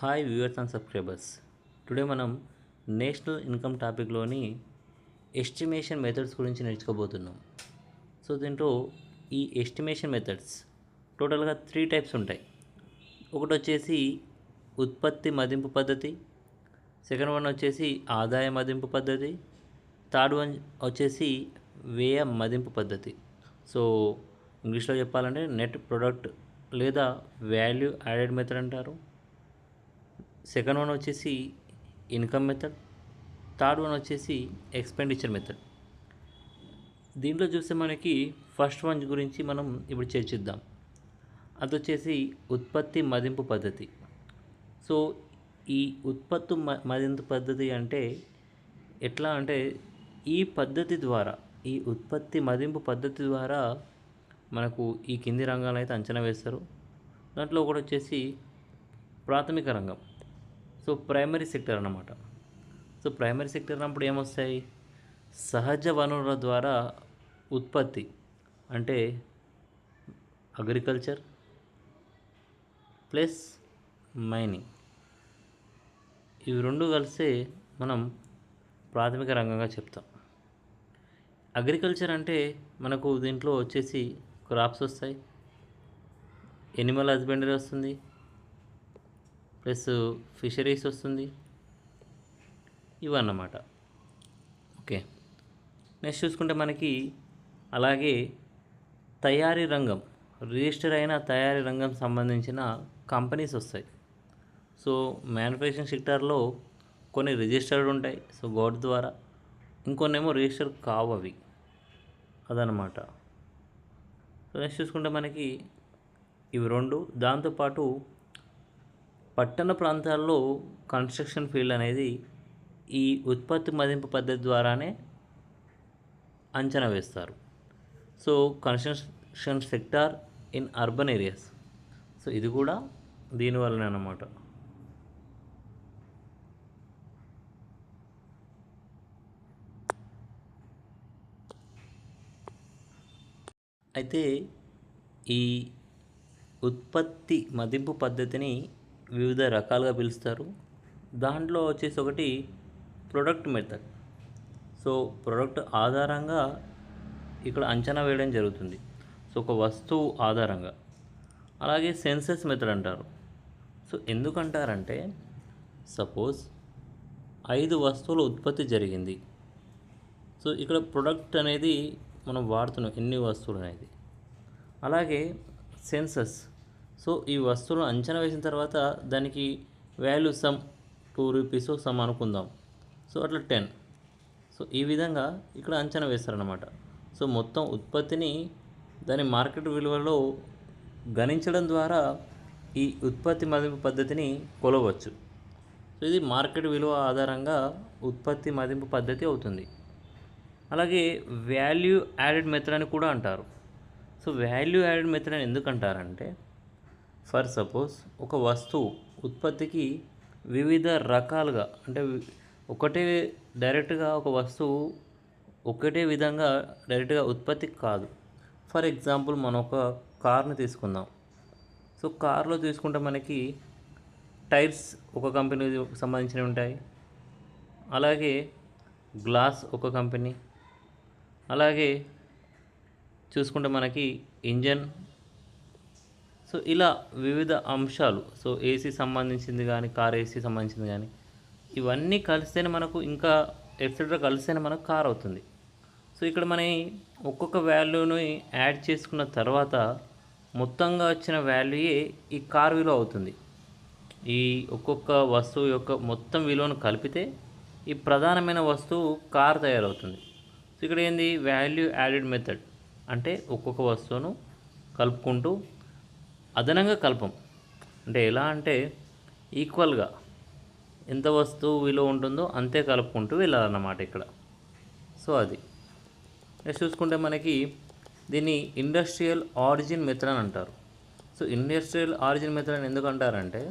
Hi viewers and subscribers. Today మనం national income టాపిక్లోని estimation methods గురించి నేర్చుకోబోతున్నాం. So దీంట్లో ఈ ఎస్టిమేషన్ మెథడ్స్ టోటల్గా 3 టైప్స్ ఉంటాయి. ఒకటి వచ్చేసి ఉత్పత్తి మదింపు పద్ధతి, సెకండ్ వన్ వచ్చేసి ఆదాయ మదింపు పద్ధతి, థర్డ్ వన్ వచ్చేసి వ్యయ మదింపు పద్ధతి. సో ఇంగ్లీష్లో చెప్పాలంటే నెట్ ప్రొడక్ట్ లేదా వాల్యూ యాడెడ్ మెథడ్ అంటారు. సెకండ్ వన్ వచ్చేసి ఇన్కమ్ మెథడ్, థర్డ్ వన్ వచ్చేసి ఎక్స్పెండిచర్ మెథడ్. దీంట్లో చూస్తే మనకి ఫస్ట్ వన్ గురించి మనం ఇప్పుడు చర్చిద్దాం. అది వచ్చేసి ఉత్పత్తి మదింపు పద్ధతి. సో ఈ ఉత్పత్తి మదింపు పద్ధతి అంటే ఎట్లా అంటే ఈ పద్ధతి ద్వారా, ఈ ఉత్పత్తి మదింపు పద్ధతి ద్వారా మనకు ఈ కింది రంగాలు అయితే అంచనా వేస్తారు. దాంట్లో ఒకటి వచ్చేసి ప్రాథమిక రంగం, సో ప్రైమరీ సెక్టర్ అన్నమాట. సో ప్రైమరీ సెక్టర్ అన్నప్పుడు ఏమొస్తాయి? సహజ వనరుల ద్వారా ఉత్పత్తి అంటే అగ్రికల్చర్ ప్లస్ మైనింగ్, ఇవి రెండు కలిసే మనం ప్రాథమిక రంగంగా చెప్తాం. అగ్రికల్చర్ అంటే మనకు దీంట్లో వచ్చేసి క్రాప్స్ వస్తాయి, ఎనిమల్ హస్బెండరీ వస్తుంది, ప్లస్ ఫిషరీస్ వస్తుంది, ఇవన్నమాట. ఓకే, నెక్స్ట్ చూసుకుంటే మనకి అలాగే తయారీ రంగం, రిజిస్టర్ అయిన తయారీ రంగం సంబంధించిన కంపెనీస్ వస్తాయి. సో మ్యానుఫ్యాక్చరింగ్ సెక్టార్లో కొన్ని రిజిస్టర్డ్ ఉంటాయి, సో గవర్నమెంట్ ద్వారా, ఇంకొన్ని ఏమో రిజిస్టర్ కావు, అవి అదనమాట. సో నెక్స్ట్ చూసుకుంటే మనకి ఇవి రెండు. దాంతోపాటు పట్టణ ప్రాంతాల్లో కన్స్ట్రక్షన్ ఫీల్డ్ అనేది ఈ ఉత్పత్తి మదింపు పద్ధతి ద్వారానే అంచనా వేస్తారు. So construction sector in urban areas, so ఇది కూడా దీనివల్లనే అన్నమాట. అయితే ఈ ఉత్పత్తి మదింపు పద్ధతిని వివిధ రకాలుగా పిలుస్తారు. దాంట్లో వచ్చేసి ఒకటి ప్రొడక్ట్ మెథడ్. సో ప్రొడక్ట్ ఆధారంగా ఇక్కడ అంచనా వేయడం జరుగుతుంది, సో ఒక వస్తువు ఆధారంగా. అలాగే సెన్సస్ మెథడ్ అంటారు. సో ఎందుకంటారంటే సపోజ్ 5 వస్తువుల ఉత్పత్తి జరిగింది. సో ఇక్కడ ప్రొడక్ట్ అనేది మనం వాడుతున్నాం ఎన్ని వస్తువులు అనేది. అలాగే సెన్సస్, సో ఈ వస్తువులను అంచనా వేసిన తర్వాత దానికి వాల్యూ సమ్ 2 రూపీస్ సమ్ అనుకుందాం. సో అట్లా 10. సో ఈ విధంగా ఇక్కడ అంచనా వేస్తారన్నమాట. సో మొత్తం ఉత్పత్తిని దాని మార్కెట్ విలువలో గణించడం ద్వారా ఈ ఉత్పత్తి మదింపు పద్ధతిని కొలవచ్చు. సో ఇది మార్కెట్ విలువ ఆధారంగా ఉత్పత్తి మదింపు పద్ధతి అవుతుంది. అలాగే వాల్యూ యాడెడ్ మెథడ్ అని కూడా అంటారు. సో వాల్యూ యాడెడ్ మెథడ్ అని ఎందుకు అంటారంటే, ఫర్ సపోజ్ ఒక వస్తువు ఉత్పత్తికి వివిధ రకాలుగా, అంటే ఒకటే డైరెక్ట్గా ఒక వస్తువు ఒకటే విధంగా డైరెక్ట్గా ఉత్పత్తి కాదు. ఫర్ ఎగ్జాంపుల్ మనం ఒక కార్ని తీసుకుందాం. సో కార్లో తీసుకుంటే మనకి టైర్స్ ఒక కంపెనీకి సంబంధించినవి ఉంటాయి, అలాగే గ్లాస్ ఒక కంపెనీ, అలాగే చూసుకుంటే మనకి ఇంజన్, సో ఇలా వివిధ అంశాలు. సో ఏసీ సంబంధించింది కానీ, కార్ ఏసీ సంబంధించింది కానీ, ఇవన్నీ కలిస్తేనే మనకు, ఇంకా ఎక్సెట్రా కలిస్తేనే మనకు కార్ అవుతుంది. సో ఇక్కడ మన ఒక్కొక్క వాల్యూని యాడ్ చేసుకున్న తర్వాత మొత్తంగా వచ్చిన వాల్యూయే ఈ కార్ విలువ అవుతుంది. ఈ ఒక్కొక్క వస్తువు యొక్క మొత్తం విలువను కలిపితే ఈ ప్రధానమైన వస్తువు కార్ తయారవుతుంది. సో ఇక్కడ ఏంది వాల్యూ యాడెడ్ మెథడ్ అంటే ఒక్కొక్క వస్తువును కలుపుకుంటూ, అదనంగా కల్పం అంటే ఎలా అంటే ఈక్వల్గా ఎంత వస్తువు విలువ ఉంటుందో అంతే కలుపుకుంటూ వెళ్ళాలన్నమాట ఇక్కడ. సో అది నెక్స్ట్ చూసుకుంటే మనకి దీన్ని ఇండస్ట్రియల్ ఆరిజిన్ మెథడ్ అని అంటారు. సో ఇండస్ట్రియల్ ఆరిజిన్ మెథడ్ అని ఎందుకు అంటారంటే,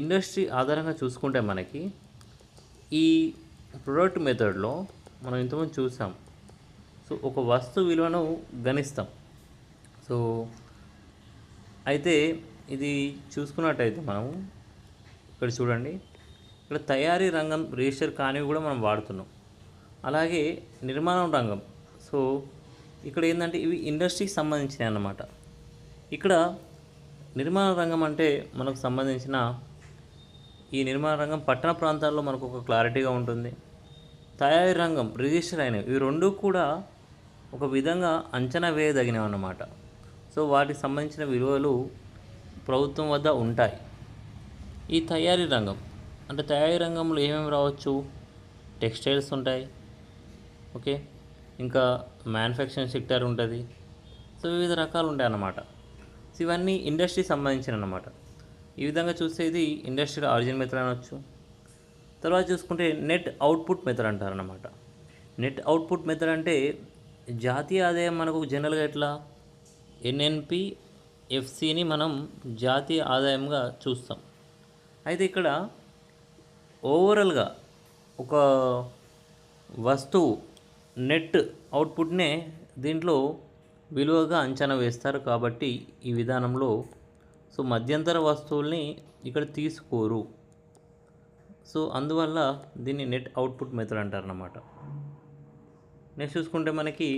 ఇండస్ట్రీ ఆధారంగా చూసుకుంటే మనకి ఈ ప్రొడక్ట్ మెథడ్లో మనం ఇంతకుముందు చూసాం. సో ఒక వస్తువు విలువను గణిస్తాం. సో అయితే ఇది చూసుకున్నట్టయితే మనం ఇక్కడ చూడండి, ఇక్కడ తయారీ రంగం రిజిస్టర్ కానివి కూడా మనం వాడుతున్నాం. అలాగే నిర్మాణం రంగం. సో ఇక్కడ ఏంటంటే ఇవి ఇండస్ట్రీకి సంబంధించినవి అన్నమాట. ఇక్కడ నిర్మాణ రంగం అంటే మనకు సంబంధించిన ఈ నిర్మాణ రంగం పట్టణ ప్రాంతాల్లో మనకు ఒక క్లారిటీగా ఉంటుంది. తయారీ రంగం రిజిస్టర్ అయినవి, ఇవి రెండు కూడా ఒక విధంగా అంచనా వేయదగినవి అన్నమాట. సో వాటికి సంబంధించిన విలువలు ప్రభుత్వం వద్ద ఉంటాయి. ఈ తయారీ రంగం అంటే తయారీ రంగంలో ఏమేమి రావచ్చు? టెక్స్టైల్స్ ఉంటాయి, ఓకే, ఇంకా మ్యానుఫ్యాక్చరింగ్ సెక్టర్ ఉంటుంది. సో వివిధ రకాలు ఉంటాయి అన్నమాట. సో ఇవన్నీ ఇండస్ట్రీ సంబంధించిన అన్నమాట. ఈ విధంగా చూస్తే ఇది ఇండస్ట్రియల్ ఆరిజిన్ మెథడ్ అనవచ్చు. తర్వాత చూసుకుంటే నెట్ అవుట్పుట్ మెథడ్ అంటారన్నమాట. నెట్ అవుట్పుట్ మెథడ్ అంటే జాతీయ ఆదాయం మనకు జనరల్గా ఎట్లా ఎన్ఎన్పి ఎఫ్సిని మనం జాతీయ ఆదాయంగా చూస్తాం. అయితే ఇక్కడ ఓవరాల్గా ఒక వస్తువు నెట్ అవుట్పుట్నే దీంట్లో విలువగా అంచనా వేస్తారు. కాబట్టి ఈ విధానంలో సో మధ్యంతర వస్తువుల్ని ఇక్కడ తీసుకోరు. సో అందువల్ల దీన్ని నెట్ అవుట్పుట్ మెథడ్ అంటారన్నమాట. నెక్స్ట్ చూసుకుంటే మనకి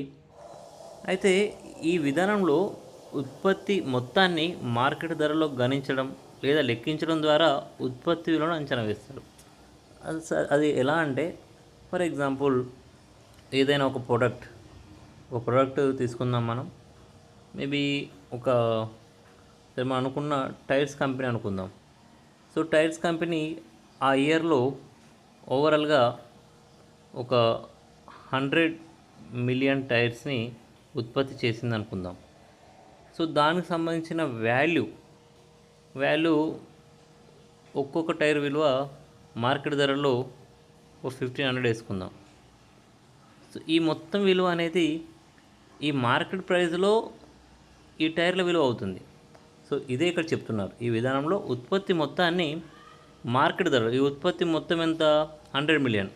అయితే ఈ విధానంలో ఉత్పత్తి మొత్తాన్ని మార్కెట్ ధరలో గణించడం లేదా లెక్కించడం ద్వారా ఉత్పత్తి విలువను అంచనా వేస్తారు. అది ఎలా అంటే, ఫర్ ఎగ్జాంపుల్ ఏదైనా ఒక ప్రోడక్ట్ తీసుకుందాం మనం. మేబీ మనం అనుకున్న టైర్స్ కంపెనీ అనుకుందాం. సో టైర్స్ కంపెనీ ఆ ఇయర్లో ఓవరాల్గా ఒక 100 మిలియన్ టైర్స్ని ఉత్పత్తి చేసింది అనుకుందాం. సో దానికి సంబంధించిన వాల్యూ ఒక్కొక్క టైర్ విలువ మార్కెట్ ధరలో ఒక 1500 వేసుకుందాం. సో ఈ మొత్తం విలువ అనేది ఈ మార్కెట్ ప్రైస్లో ఈ టైర్ల విలువ అవుతుంది. సో ఇదే ఇక్కడ చెప్తున్నారు. ఈ విధానంలో ఉత్పత్తి మొత్తాన్ని మార్కెట్ ధరలు, ఈ ఉత్పత్తి మొత్తం ఎంత 100 మిలియన్,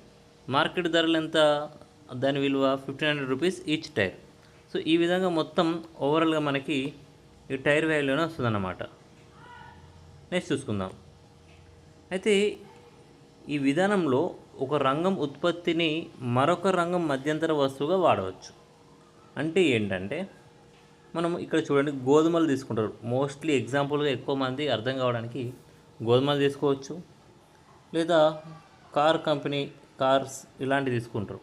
మార్కెట్ ధరలు ఎంత, దాని విలువ 1500 రూపీస్ ఈచ్ టైర్. సో ఈ విధంగా మొత్తం ఓవరాల్గా మనకి ఈ టైర్ వాల్యూనే వస్తుందన్నమాట. నెక్స్ట్ చూసుకుందాం. అయితే ఈ విధానంలో ఒక రంగం ఉత్పత్తిని మరొక రంగం మధ్యంతర వస్తువుగా వాడవచ్చు. అంటే ఏంటంటే మనం ఇక్కడ చూడండి, గోధుమలు తీసుకుంటారు. మోస్ట్లీ ఎగ్జాంపుల్గా ఎక్కువ మంది అర్థం కావడానికి గోధుమలు తీసుకోవచ్చు, లేదా కార్స్ ఇలాంటివి తీసుకుంటారు.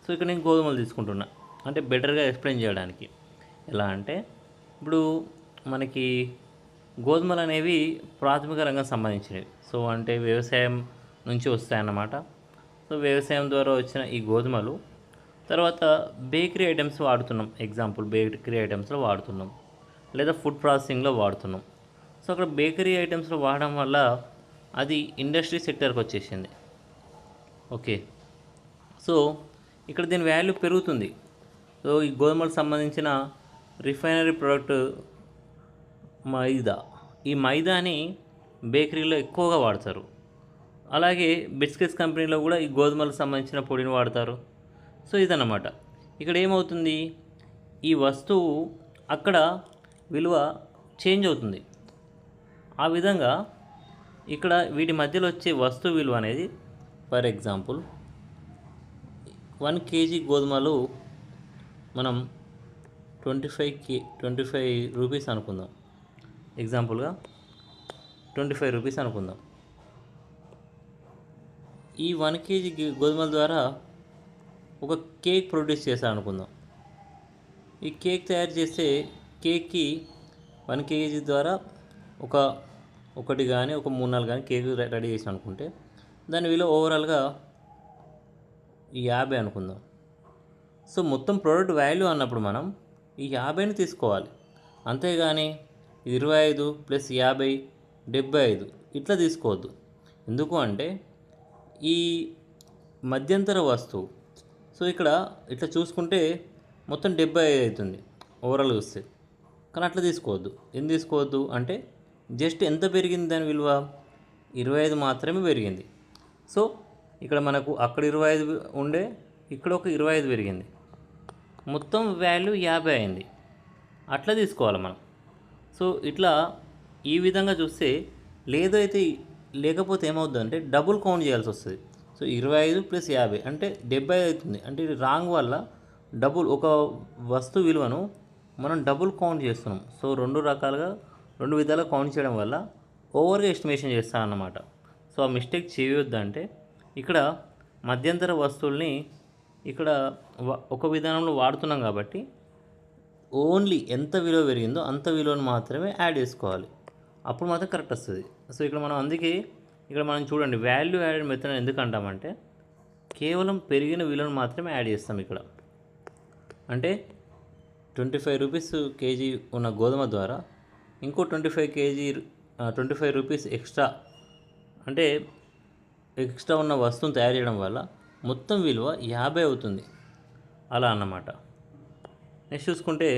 సో ఇక్కడ నేను గోధుమలు తీసుకుంటున్నా అంటే బెటర్గా ఎక్స్ప్లెయిన్ చేయడానికి. ఎలా అంటే ఇప్పుడు మనకి గోధుమలు అనేవి ప్రాథమిక రంగం సంబంధించినవి. సో అంటే వ్యవసాయం నుంచి వస్తాయన్నమాట. సో వ్యవసాయం ద్వారా వచ్చిన ఈ గోధుమలు తర్వాత బేకరీ ఐటమ్స్ వాడుతున్నాం. ఎగ్జాంపుల్ బేకరీ ఐటమ్స్లో వాడుతున్నాం, లేదా ఫుడ్ ప్రాసెసింగ్లో వాడుతున్నాం. సో అక్కడ బేకరీ ఐటమ్స్లో వాడడం వల్ల అది ఇండస్ట్రీ సెక్టర్కి వచ్చేసింది. ఓకే, సో ఇక్కడ దీని వాల్యూ పెరుగుతుంది. సో ఈ గోధుమలకు సంబంధించిన రిఫైనరీ ప్రోడక్ట్ మైదా, ఈ మైదాని బేకరీలో ఎక్కువగా వాడతారు. అలాగే బిస్కెట్స్ కంపెనీలో కూడా ఈ గోధుమలకు సంబంధించిన పొడిని వాడతారు. సో ఇదన్నమాట. ఇక్కడ ఏమవుతుంది, ఈ వస్తువు అక్కడ విలువ చేంజ్ అవుతుంది. ఆ విధంగా ఇక్కడ వీటి మధ్యలో వచ్చే వస్తువు విలువ అనేది, ఫర్ ఎగ్జాంపుల్ 1 kg గోధుమలు మనం 25 రూపీస్ అనుకుందాం. ఎగ్జాంపుల్గా 25 రూపీస్ అనుకుందాం. ఈ 1 kg గోధుమల ద్వారా ఒక కేక్ ప్రొడ్యూస్ చేశాను అనుకుందాం. ఈ కేక్ తయారు చేస్తే కేక్కి 1 kg ద్వారా ఒకటి కానీ ఒక 3-4 కానీ కేక్ రెడీ చేసి అనుకుంటే దాని విలువ ఓవరాల్గా 50 అనుకుందాం. సో మొత్తం ప్రోడక్ట్ వాల్యూ అన్నప్పుడు మనం ఈ 50ని తీసుకోవాలి. అంతేగాని 25 + 50 75 ఇట్లా తీసుకోవద్దు. ఎందుకు అంటే ఈ మధ్యంతర వస్తువు, సో ఇక్కడ ఇట్లా చూసుకుంటే మొత్తం 75 అవుతుంది ఓవరాల్ చూస్తే. కానీ అట్లా తీసుకోవద్దు. ఎందుకు తీసుకోవద్దు అంటే జస్ట్ ఎంత పెరిగింది దాని విలువ, 25 మాత్రమే పెరిగింది. సో ఇక్కడ మనకు అక్కడ 25 ఉండే, ఇక్కడ ఒక 25 పెరిగింది, మొత్తం వాల్యూ 50 అయింది. అట్లా తీసుకోవాలి మనం. సో ఇట్లా ఈ విధంగా చూస్తే, లేదైతే లేకపోతే ఏమవుతుందంటే డబుల్ కౌంట్ చేయాల్సి వస్తుంది. సో 25 + 50 అంటే 75 అవుతుంది. అంటే ఇది రాంగ్ వల్ల డబుల్ ఒక వస్తువు విలువను మనం డబుల్ కౌంట్ చేస్తున్నాం. సో రెండు విధాలుగా కౌంట్ చేయడం వల్ల ఓవర్గా ఎస్టిమేషన్ చేస్తారన్నమాట. సో ఆ మిస్టేక్ చేయొద్దంటే ఇక్కడ మధ్యంతర వస్తువుల్ని ఇక్కడ ఒక విధానంలో వాడుతున్నాం కాబట్టి ఓన్లీ ఎంత విలువ పెరిగిందో అంత విలువను మాత్రమే యాడ్ చేసుకోవాలి. అప్పుడు మాత్రం కరెక్ట్ వస్తుంది. సో ఇక్కడ మనం అందుకే ఇక్కడ మనం చూడండి వాల్యూ యాడెడ్ మెథడ్ ఎందుకు అంటామంటే కేవలం పెరిగిన విలువను మాత్రమే యాడ్ చేస్తాం. ఇక్కడ అంటే 25 రూపీస్ కేజీ ఉన్న గోధుమ ద్వారా ఇంకో 25 రూపీస్ ఎక్స్ట్రా అంటే ఎక్స్ట్రా ఉన్న వస్తువును తయారు చేయడం వల్ల మొత్తం విలువ 50 అవుతుంది. అలా అన్నమాట. నెక్స్ట్ చూసుకుంటే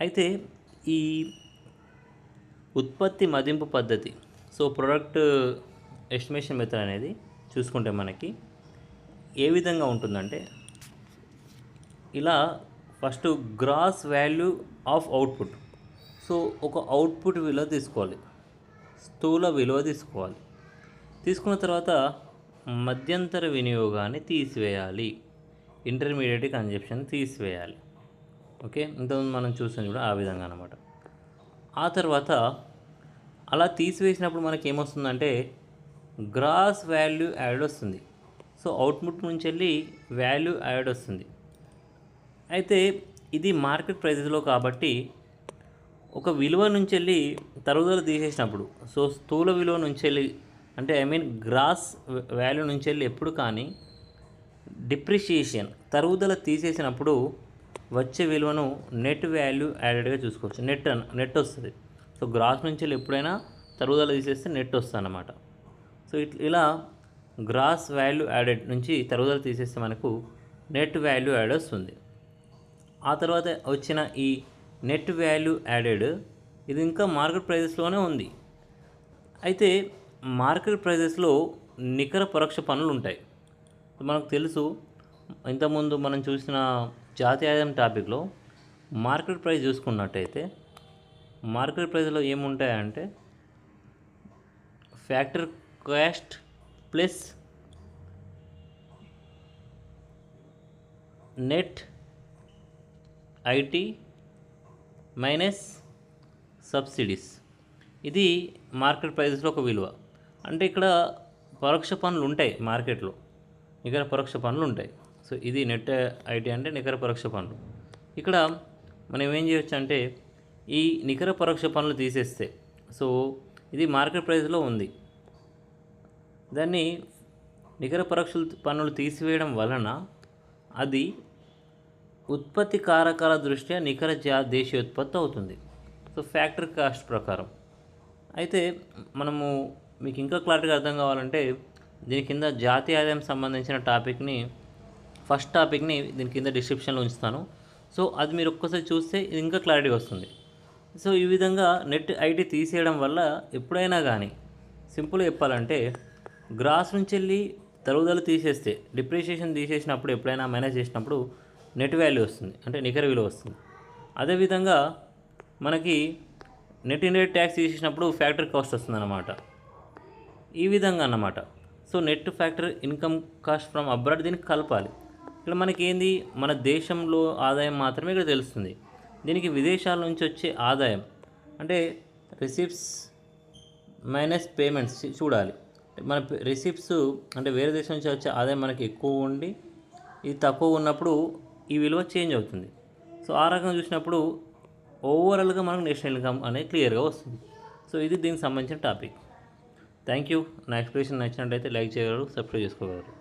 అయితే ఈ ఉత్పత్తి మదింపు పద్ధతి, సో ప్రొడక్ట్ ఎస్టిమేషన్ మెథడ్ అనేది చూసుకుంటే మనకి ఏ విధంగా ఉంటుందంటే ఇలా first gross value of output. So ఒక అవుట్పుట్ విలువ తీసుకోవాలి, స్థూల విలువ తీసుకోవాలి. తీసుకున్న తర్వాత మధ్యంతర వినియోగాన్ని తీసివేయాలి, ఇంటర్మీడియట్ కన్జంప్షన్ తీసివేయాలి. ఓకే, ఇంతకుముందు మనం చూసాం కూడా ఆ విధంగా అనమాట. ఆ తర్వాత అలా తీసివేసినప్పుడు మనకి ఏమొస్తుందంటే గ్రాస్ వాల్యూ యాడ్ వస్తుంది. సో అవుట్పుట్ నుంచి వెళ్ళి వాల్యూ యాడ్ వస్తుంది. అయితే ఇది మార్కెట్ ప్రైజెస్లో కాబట్టి ఒక విలువ నుంచి వెళ్ళి తరుగుదల తీసేసినప్పుడు, సో స్థూల విలువ నుంచి వెళ్ళి అంటే గ్రాస్ వాల్యూ నుంచి వెళ్ళి ఎప్పుడు కానీ డిప్రిషియేషన్ తరుగుదల తీసేసినప్పుడు వచ్చే విలువను నెట్ వాల్యూ యాడెడ్గా చూసుకోవచ్చు. నెట్ వస్తుంది. సో గ్రాస్ నుంచి వెళ్ళి ఎప్పుడైనా తరుగుదల తీసేస్తే నెట్ వస్తుంది అన్నమాట. సో ఇలా గ్రాస్ వాల్యూ యాడెడ్ నుంచి తరుగుదల తీసేస్తే మనకు నెట్ వాల్యూ యాడ్ వస్తుంది. ఆ తర్వాత వచ్చిన ఈ నెట్ వాల్యూ యాడెడ్ ఇది ఇంకా మార్కెట్ ప్రైజెస్లోనే ఉంది. అయితే మార్కెట్ ప్రైజెస్లో నికర పరోక్ష పన్నులు ఉంటాయి. మనకు తెలుసు, ఇంతకుముందు మనం చూసిన జాతీయ ఆదాయం టాపిక్లో మార్కెట్ ప్రైస్ చూసుకున్నట్టయితే మార్కెట్ ప్రైస్లో ఏముంటాయంటే factor cost plus net IT minus subsidies. ఇది మార్కెట్ ప్రైజెస్లో ఒక విలువ. అంటే ఇక్కడ పరోక్ష పన్నులు ఉంటాయి మార్కెట్లో, నికర పరోక్ష పన్నులు ఉంటాయి. సో ఇది నెట్ ఐటీ అంటే నికర పరోక్ష పన్నులు. ఇక్కడ మనం ఏం చేయొచ్చు అంటే ఈ నికర పరోక్ష పన్నులు తీసేస్తే, సో ఇది మార్కెట్ ప్రైస్లో ఉంది, దాన్ని నికర పరోక్ష పన్నులు తీసివేయడం వలన అది ఉత్పత్తి కారకాల దృష్ట్యా నికర దేశీయ ఉత్పత్తి అవుతుంది. సో ఫ్యాక్టరీ కాస్ట్ ప్రకారం. అయితే మనము మీకు ఇంకా క్లారిటీగా అర్థం కావాలంటే దీని కింద జాతీయ ఆదాయం సంబంధించిన ఫస్ట్ టాపిక్ని దీని కింద డిస్క్రిప్షన్లో ఉంచుతాను. సో అది మీరు ఒక్కసారి చూస్తే ఇది ఇంకా క్లారిటీ వస్తుంది. సో ఈ విధంగా నెట్ ఐటీ తీసేయడం వల్ల ఎప్పుడైనా కానీ సింపుల్గా చెప్పాలంటే గ్రాస్ నుంచి వెళ్ళి తరుగుదల తీసేస్తే డిప్రిషియేషన్ తీసేసినప్పుడు ఎప్పుడైనా మైనస్ చేసినప్పుడు నెట్ వాల్యూ వస్తుంది, అంటే నికర విలువ వస్తుంది. అదేవిధంగా మనకి నెట్ ఇండైరెక్ట్ ట్యాక్స్ తీసేసినప్పుడు ఫ్యాక్టరీ కాస్ట్ వస్తుంది అన్నమాట. ఈ విధంగా అన్నమాట. So net factor income cost from abroad దీనికి కలపాలి. ఇక్కడ మనకి ఏంది, మన దేశంలో ఆదాయం మాత్రమే ఇక్కడ తెలుస్తుంది. దీనికి విదేశాల నుంచి వచ్చే ఆదాయం అంటే రిసిప్ట్స్ మైనస్ పేమెంట్స్ చూడాలి. మన రిసిప్ట్స్ అంటే వేరే దేశం నుంచి వచ్చే ఆదాయం మనకి ఎక్కువ ఉండి ఇది తక్కువ ఉన్నప్పుడు ఈ విలువ చేంజ్ అవుతుంది. సో ఆ రకంగా చూసినప్పుడు ఓవరాల్గా మనకు నేషనల్ ఇన్కమ్ అనేది క్లియర్గా వస్తుంది. సో ఇది దీనికి సంబంధించిన టాపిక్. Thank you. నా ఎక్స్ప్లెనేషన్ నచ్చినట్లయితే లైక్ చేయగలరు, సబ్స్క్రైబ్ చేసుకోగలరు.